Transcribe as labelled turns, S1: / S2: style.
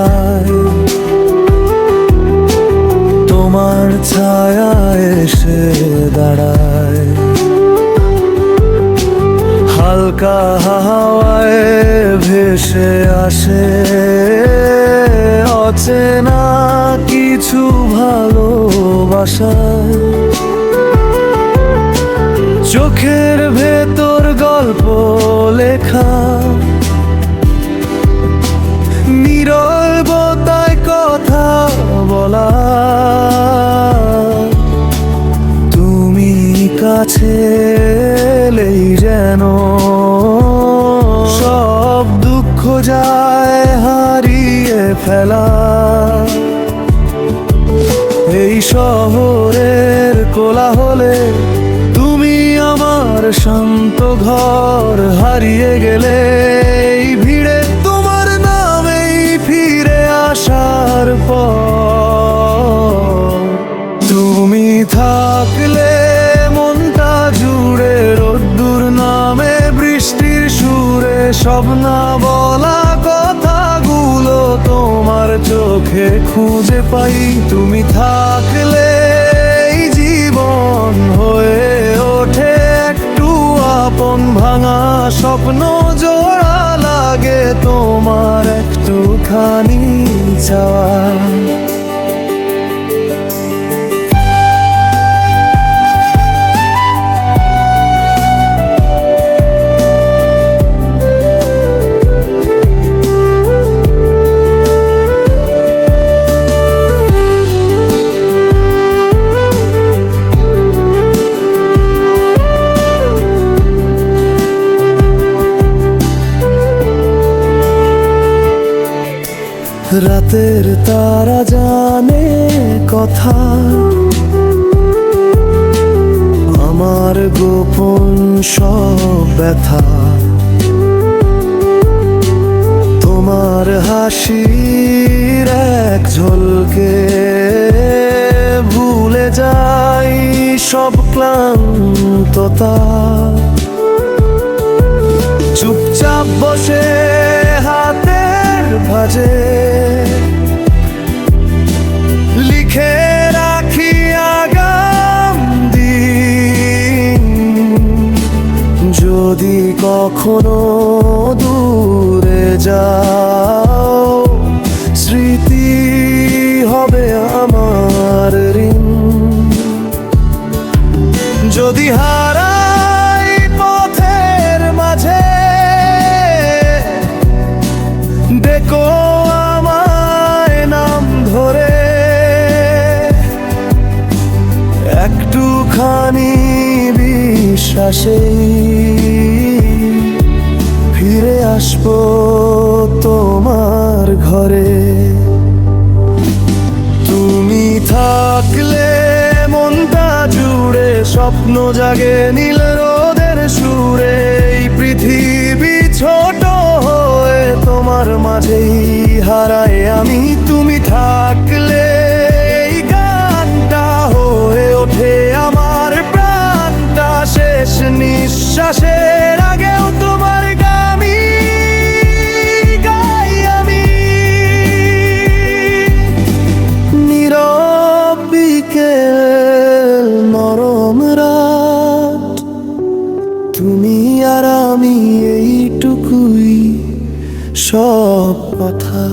S1: যায়, তোমার ছায়া এসে দাঁড়ায়। হালকা হাওয়ায় ভেসে আসে অচেনা কিছু ভালোবাসায়। চোখের ভেতর গল্প লেখা, নীরবতায় কথা বলা। তুমি কাছে এলেই যেন সব দুঃখ যায় হারিয়ে ফেলা। এই শহরের কোলাহলে তুমি আমার শান্ত ঘর, হারিয়ে গেলে এই ভিড়ে তোমার নামেই ফিরে আসার পর। তুমি থাকলে মনটা জুড়ে রোদ্দুর নামে বৃষ্টির সুরে, সব না বলা কথাগুলো তোমার চোখে খুঁজে পাই। তুমি থাকলে এই জীবন হয়ে ওঠে একটু আপন, ভাঙা স্বপ্ন জোড়া লাগে তোমার একটুখানি চাওয়া। রাতের তারা জানে কথা, আমার গোপন সব ব্যথা। তোমার হাসির এক ঝলকে ভুলে যাই সব ক্লান্ততা। চুপচাপ বসে হাতের ভাঁজে লিখে রাখি আগাম দিন। যদি কখনো দূরে যাও, স্মৃতি হবে আমার ঋণ। যদি হারাই পথের মাঝে, দেখো আমায় নাম ধরে। একটুখানি বিশ্বাসে ফিরে আসবো তোমার ঘরে। তুমি থাকলে মনটা জুড়ে স্বপ্ন জাগে নীল রোদের সুরে। এই পৃথিবী ছোট হয়ে তোমার মাঝেই হারায় আমি। তুমি থাকলে এই গানটা হয়ে ওঠে আমার প্রাণটা, শেষ নিঃশ্বাসের আগেও তোমার গামি গাই আমি। নীরব বিকেল, নরম রাত, তুমি আর আমি এইটুকুই সব কথা।